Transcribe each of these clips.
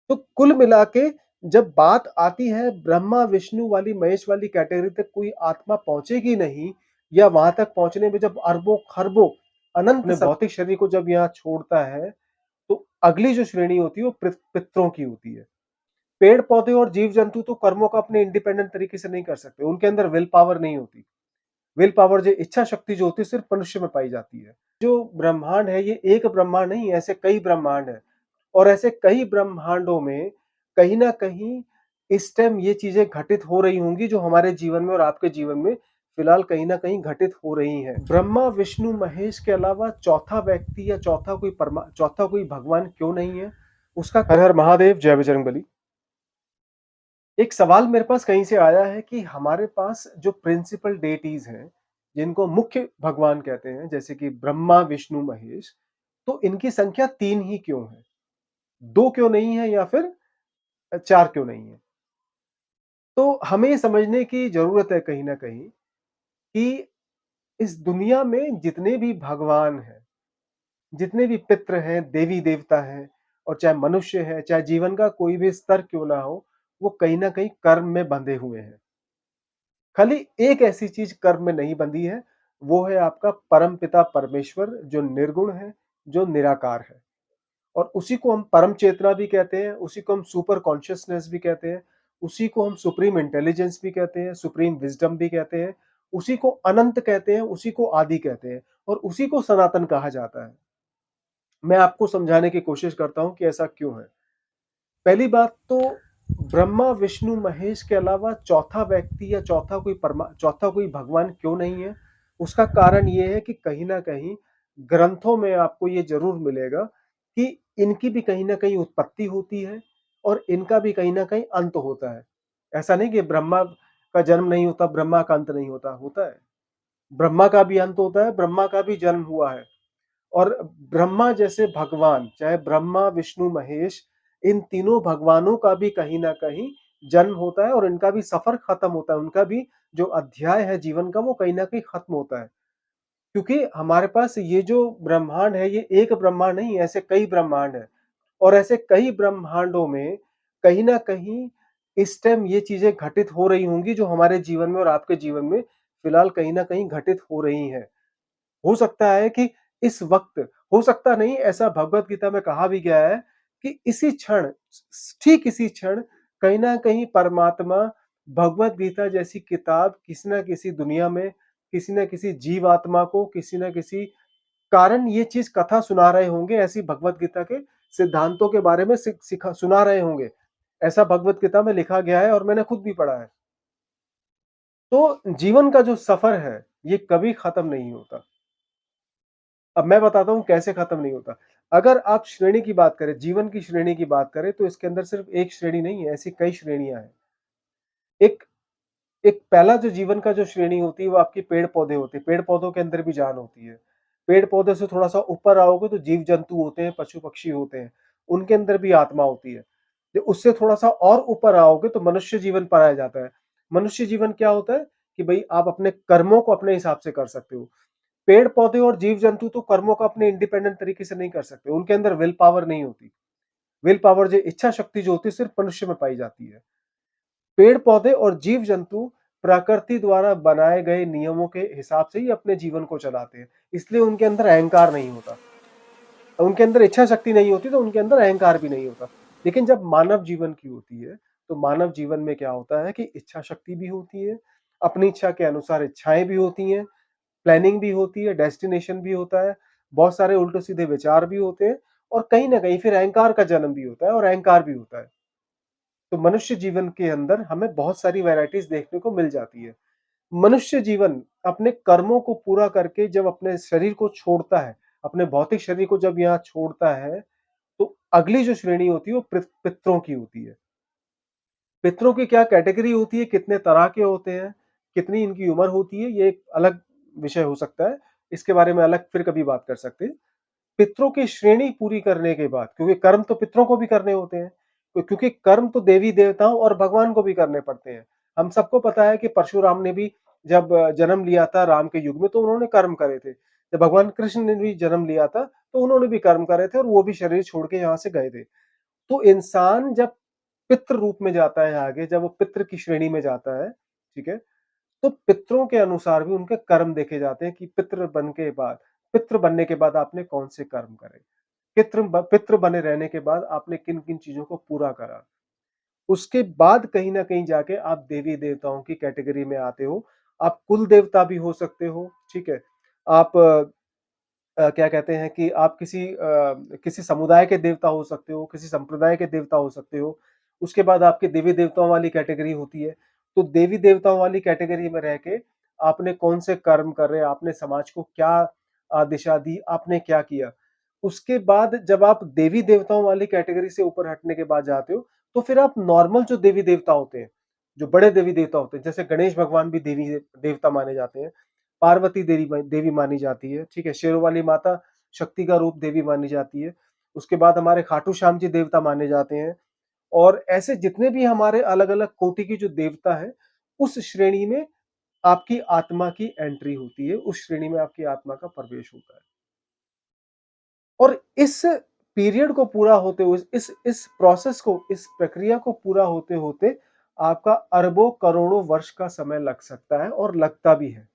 तो कुल मिला के जब बात आती है ब्रह्मा, विष्णु वाली, महेश वाली कैटेगरी तक कोई आत्मा पहुँचेगी नहीं या वहाँ तक पहुँचने में जब अरबों, खरबों, अनंत अपने भौतिक शरीर को जब यहाँ छोड़ता है, तो अगली जो श्रेणी होती है वो पितरों की होती है। पेड़-पौधे और जीव-जंतु तो कर्मों का अपने इंडिपेंडेंट तरीके से नहीं कर सकते, उनके अंदर विल पावर नहीं होती। विल पावर जो इच्छा शक्ति जो होती है सिर्फ मनुष्य में पाई जाती है। जो ब्रह्मांड है ये एक ब्रह्मांड नहीं, ऐसे कई ब्रह्मांड हैं और ऐसे कई ब्रह्मांडों में कहीं न कहीं इस टाइम ये चीज़ें घटित हो रही होंगी जो हमारे जीवन में और आपके जीवन में फिलहाल कहीं न कहीं घटित हो रही हैं। ब्रह्मा, विष्णु, महेश के अलावा चौथा व्यक्ति या चौथा कोई भगवान क्यों नहीं है? उसका हर हर महादेव, जय बजरंगबली। एक सवाल मेरे पास कहीं से आया है कि हमारे पास जो प्रिंसिपल डेटीज हैं, जिनको मुख्य भगवान कहते हैं, जैसे कि ब्रह्मा, विष्णु, महेश, तो इनकी संख्या 3 ही क्यों है? 2 क्यों नहीं है या फिर 4 क्यों नहीं है? तो हमें ये समझने की ज़रूरत है कहीं न कहीं कि इस दुनिया में जितने भी भगवान हैं, जितने भी पितृ हैं, देवी-देवता हैं और चाहे मनुष्य है, चाहे जीवन का कोई भी स्तर क्यों ना हो, वो कहीं न कहीं कर्म में बंधे हुए हैं। खाली एक ऐसी चीज कर्म में नहीं बंधी है, वो है आपका परमपिता परमेश्वर जो निर्गुण है, जो निराकार है। और उसी को हम परम चेतना भी कहते हैं, उसी को हम सुपर कॉन्शियसनेस भी कहते हैं, उसी को हम सुप्रीम इंटेलिजेंस भी कहते हैं, सुप्रीम विजडम भी कहते हैं, उसी को अनंत कहते हैं, उसी को आदि कहते हैं और उसी को सनातन कहा जाता है। मैं आपको समझाने की कोशिश करता हूं कि ऐसा क्यों है। पहली बात तो ब्रह्मा, विष्णु, महेश के अलावा चौथा व्यक्ति या चौथा कोई भगवान क्यों नहीं है? उसका कारण ये है कि कहीं न कहीं ग्रंथों में आपको ये ज़रूर मिलेगा कि इनकी भी कहीं न कहीं उत्पत्ति होती है और इनका भी कहीं न कहीं अंत होता है। ऐसा नहीं कि ब्रह्मा का जन्म नहीं होता, ब्रह्मा का अंत नहीं होता, होता है। ब्रह्मा का भी अंत होता है, ब्रह्मा का भी जन्म हुआ है। और ब्रह्मा जैसे भगवान, चाहे ब्रह्मा, विष्णु, महेश, इन तीनों भगवानों का भी कहीं न कहीं जन्म होता है और इनका भी सफ़र खत्म होता है। उनका भी जो अध्याय है जीवन का वो कहीं न कहीं खत्म होता है। क्योंकि हमारे पास ये जो ब्रह्मांड है ये एक ब्रह्मांड नहीं, ऐसे कई ब्रह्मांड हैं और ऐसे कई ब्रह्मांडों में कहीं न कहीं इस टाइम ये चीज़ें घटित हो रही होंगी जो हमारे जीवन में और आपके जीवन में फिलहाल कहीं न कहीं घटित हो रही हैं। हो सकता है कि इस वक़्त हो सकता नहीं ऐसा भगवत गीता में कहा भी गया है कि इसी क्षण ठीक इसी क्षण कहीं न कहीं परमात्मा भगवत गीता जैसी किताब किसी न किसी दुनिया में, किसी न किसी जीवात्मा को, किसी न किसी कारण ये चीज़ कथा सुना रहे होंगे, ऐसी भगवत गीता के सिद्धांतों के बारे में सिखा सुना रहे होंगे। ऐसा भगवत गीता में लिखा गया है और मैंने खुद भी पढ़ा है। तो जीवन का जो सफ़र है, ये कभी खत्म नहीं होता। अब मैं बताता हूँ कैसे खत्म नहीं होता। अगर आप श्रेणी की बात करें, जीवन की श्रेणी की बात करें तो इसके अंदर सिर्फ़ एक श्रेणी नहीं है, ऐसी कई श्रेणियाँ हैं। एक एक पहला जो जीवन का जो श्रेणी होती है वो आपके पेड़-पौधे होते हैं, पेड़-पौधों के अंदर भी जान होती है। पेड़-पौधे से थोड़ा-सा ऊपर आओगे तो जीव-जंतु होते हैं, पशु-पक्षी होते हैं, उनके अंदर भी आत्मा होती है। जब उससे थोड़ा-सा और ऊपर आओगे तो मनुष्य जीवन पाया जाता है। मनुष्य जीवन क्या होता है कि भई आप अपने कर्मों को अपने हिसाब से कर सकते हो। पेड़-पौधे और जीव-जंतु तो कर्मों का अपने इंडिपेंडेंट तरीके से नहीं कर सकते, उनके अंदर विल पावर नहीं होती। विल पावर जो इच्छा शक्ति जो होती है सिर्फ़ मनुष्य में पाई जाती है। पेड़-पौधे और जीव-जंतु प्रकृति द्वारा बनाए गए नियमों के हिसाब से ही अपने जीवन को चलाते हैं, इसलिए उनके अंदर अहंकार नहीं होता। उनके अंदर इच्छा शक्ति नहीं होती तो उनके अंदर अहंकार भी नहीं होता। लेकिन जब मानव जीवन की होती है, तो मानव जीवन में क्या होता है कि इच्छा शक्ति भी होती है, अपनी इच्छा के अनुसार इच्छाएँ भी होती हैं, प्लानिंग भी होती है, डेस्टिनेशन भी होता है, बहुत सारे उल्टे-सीधे विचार भी होते हैं और कहीं न कहीं फिर अहंकार का जन्म भी होता है और अहंकार भी होता है। तो मनुष्य जीवन के अंदर हमें बहुत सारी वैराइटीज़ देखने को मिल जाती है। मनुष्य जीवन अपने कर्मों को पूरा करके जब अपने शरीर को छोड़ता है, अपने भौतिक शरीर को जब यहाँ छोड़ता है, तो अगली जो श्रेणी होती है वो पितरों की होती है। पितरों की क्या कैटेगरी होती है, कितने तरह के होते हैं, कितनी इनकी उम्र होती है, ये एक अलग विषय हो सकता है। इसके बारे में अलग फिर कभी बात कर सकते हैं। पितरों की श्रेणी पूरी करने के बाद क्योंकि कर्म तो पितरों को भी करने होते हैं, तो क्योंकि कर्म तो देवी-देवताओं और भगवान को भी करने पड़ते हैं। हम सबको पता है कि परशुराम ने भी जब जन्म लिया था राम के युग में तो उन्होंने कर्म करे थे। जब भगवान कृष्ण ने भी जन्म लिया था, तो उन्होंने भी कर्म करे थे और वो भी शरीर छोड़ के यहाँ से गए थे। तो इंसान जब पितृ रूप में जाता है आगे, जब वो पितृ की श्रेणी में जाता है, ठीक है? तो पितरों के अनुसार भी उनके कर्म देखे जाते हैं कि पितृ बनने के बाद आपने कौन से कर्म करे। पितृ बने रहने के बाद आपने किन-किन चीज़ों को पूरा करा। उसके बाद कहीं न कहीं जाके आप देवी-देवताओं की कैटेगरी में आते हो। आप कुल देवता भी हो सकते हो, ठीक है? आप क्या कहते हैं कि आप किसी समुदाय के देवता हो सकते हो, किसी संप्रदाय के देवता हो सकते हो। उसके बाद आपकी देवी-देवताओं वाली कैटेगरी होती है। तो देवी-देवताओं वाली कैटेगरी में रह के आपने कौन से कर्म करे, आपने समाज को क्या दिशा दी, आपने क्या किया। उसके बाद जब आप देवी-देवताओं वाली कैटेगरी से ऊपर हटने के बाद जाते हो, तो फिर आप नॉर्मल जो देवी-देवता होते हैं, जो बड़े देवी-देवता होते हैं, जैसे गणेश भगवान भी देवी देवता माने जाते हैं। पार्वती देवी मानी जाती है, ठीक है? शेरों वाली माता शक्ति का रूप देवी मानी जाती है। उसके बाद हमारे खाटू श्याम जी देवता माने जाते हैं और ऐसे जितने भी हमारे अलग-अलग कोटि की जो देवता हैं, उस श्रेणी में आपकी आत्मा की एंट्री होती है, उस श्रेणी में आपकी आत्मा का प्रवेश होता है। और इस पीरियड को पूरा होते हुए इस प्रोसेस को, इस प्रक्रिया को पूरा होते-होते आपका अरबों करोड़ों वर्ष का समय लग सकता है और लगता भी है।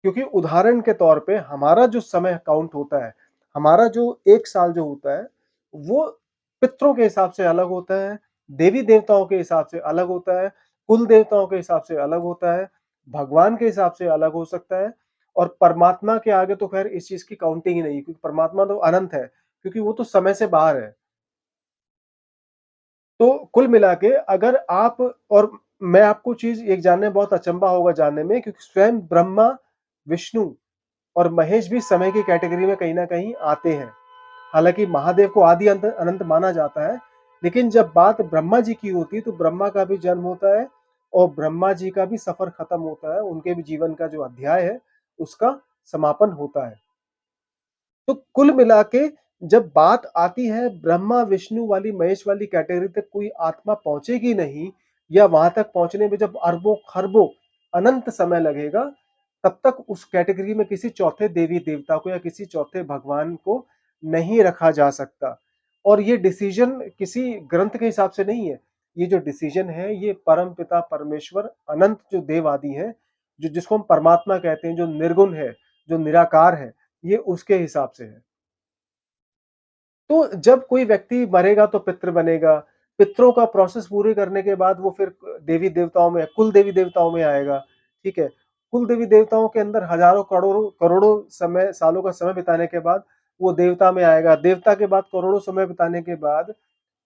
क्योंकि उदाहरण के तौर पे हमारा जो समय काउंट होता है, हमारा जो 1 साल जो होता है, वो पितरों के हिसाब से अलग होता है, देवी-देवताओं के हिसाब से अलग होता है, कुल देवताओं के हिसाब से अलग होता है, भगवान के हिसाब से अलग हो सकता है और परमात्मा के आगे तो ख़ैर इस चीज़ की काउंटिंग ही नहीं है क्योंकि परमात्मा तो अनंत है, क्योंकि वो तो समय से बाहर है। तो कुल मिला के अगर आप और मैं आपको चीज़ एक जानने में बहुत अचंभा होगा जानने में क्योंकि स्वयं ब्रह्मा, विष्णु और महेश भी समय की कैटेगरी में कहीं न कहीं आते हैं। हालाँकि महादेव को आदि अंत अनंत माना जाता है, लेकिन जब बात ब्रह्मा जी की होती है तो ब्रह्मा का भी जन्म होता है और ब्रह्मा जी का भी सफ़र खत्म होता है, उनके भी जीवन का जो अध्याय है, उसका समापन होता है। तो कुल मिला के जब बात आती है ब्रह्मा, विष्णु वाली, महेश वाली कैटेगरी तक कोई आत्मा पहुँचेगी नहीं या वहाँ तक पहुँचने में जब अरबों-खरबों अनंत समय लगेगा, तब तक उस कैटेगरी में किसी चौथे देवी-देवता को या किसी चौथे भगवान को नहीं रखा जा सकता। और ये डिसीज़न किसी ग्रंथ के हिसाब से नहीं है। ये जो डिसीज़न है, ये परमपिता परमेश्वर अनंत जो देव आदि हैं, जो जिसको हम परमात्मा कहते हैं, जो निर्गुण है, जो निराकार है, ये उसके हिसाब से है। तो जब कोई व्यक्ति मरेगा तो पितृ बनेगा, पितरों का प्रोसेस पूरे करने के बाद वो फिर देवी-देवताओं में कुल देवी-देवताओं में आएगा, ठीक है? कुल देवी-देवताओं के अंदर हज़ारों, करोड़ों करोड़ों सालों का समय बिताने के बाद वो देवता में आएगा, देवता के बाद करोड़ों समय बिताने के बाद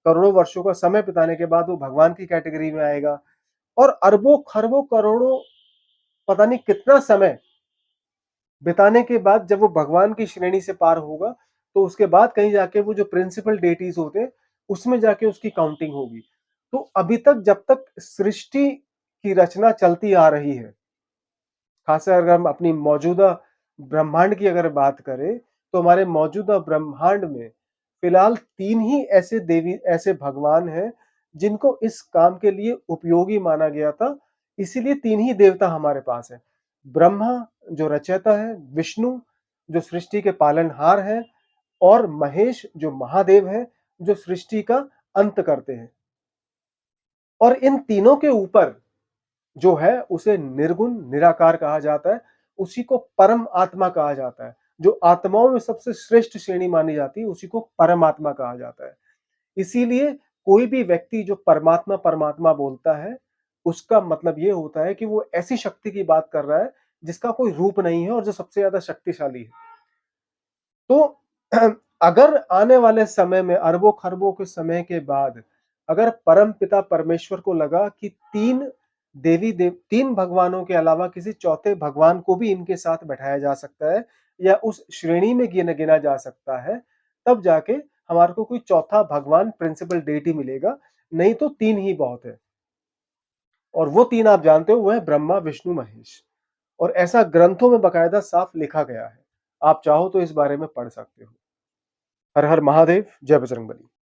करोड़ों वर्षों का समय बिताने के बाद वो भगवान की कैटेगरी में आएगा और अरबों, खरबों, करोड़ों पता नहीं कितना समय बिताने के बाद जब वो भगवान की श्रेणी से पार होगा, तो उसके बाद कहीं जाके वो जो प्रिंसिपल डेटीज़ होते हैं, उसमें जाके उसकी काउंटिंग होगी। तो अभी तक जब तक सृष्टि की रचना चलती आ रही है, ख़ासकर अगर हम अपनी मौजूदा ब्रह्मांड की अगर बात करें, तो हमारे मौजूदा ब्रह्मांड में फ़िलहाल 3 ही ऐसे भगवान हैं, जिनको इस काम के लिए उपयोगी माना गया था, इसीलिए 3 ही देवता हमारे पास हैं। ब्रह्मा जो रचयिता है, विष्णु जो सृष्टि के पालनहार हैं और महेश जो महादेव हैं, जो सृष्टि का अंत करते हैं। और इन तीनों के ऊपर जो है उसे निर्गुण निराकार कहा जाता है, उसी को परम आत्मा कहा जाता है। जो आत्माओं में सबसे श्रेष्ठ श्रेणी मानी जाती है, उसी को परमात्मा कहा जाता है। इसीलिए कोई भी व्यक्ति जो परमात्मा, परमात्मा बोलता है, उसका मतलब ये होता है कि वो ऐसी शक्ति की बात कर रहा है, जिसका कोई रूप नहीं है और जो सबसे ज़्यादा शक्तिशाली है। तो अगर आने वाले समय में अरबों-खरबों के समय के बाद अगर परमपिता परमेश्वर को लगा कि 3 भगवानों के अलावा किसी चौथे भगवान को भी इनके साथ बैठाया जा सकता है या उस श्रेणी में गिना जा सकता है, तब जाके हमारे को कोई चौथा भगवान प्रिंसिपल डेटी मिलेगा, नहीं तो 3 ही बहुत है। और वो 3 आप जानते हो वो है ब्रह्मा, विष्णु, महेश। और ऐसा ग्रंथों में बाकायदा साफ लिखा गया है। आप चाहो तो इस बारे में पढ़ सकते हो। हर हर महादेव, जय बजरंगबली।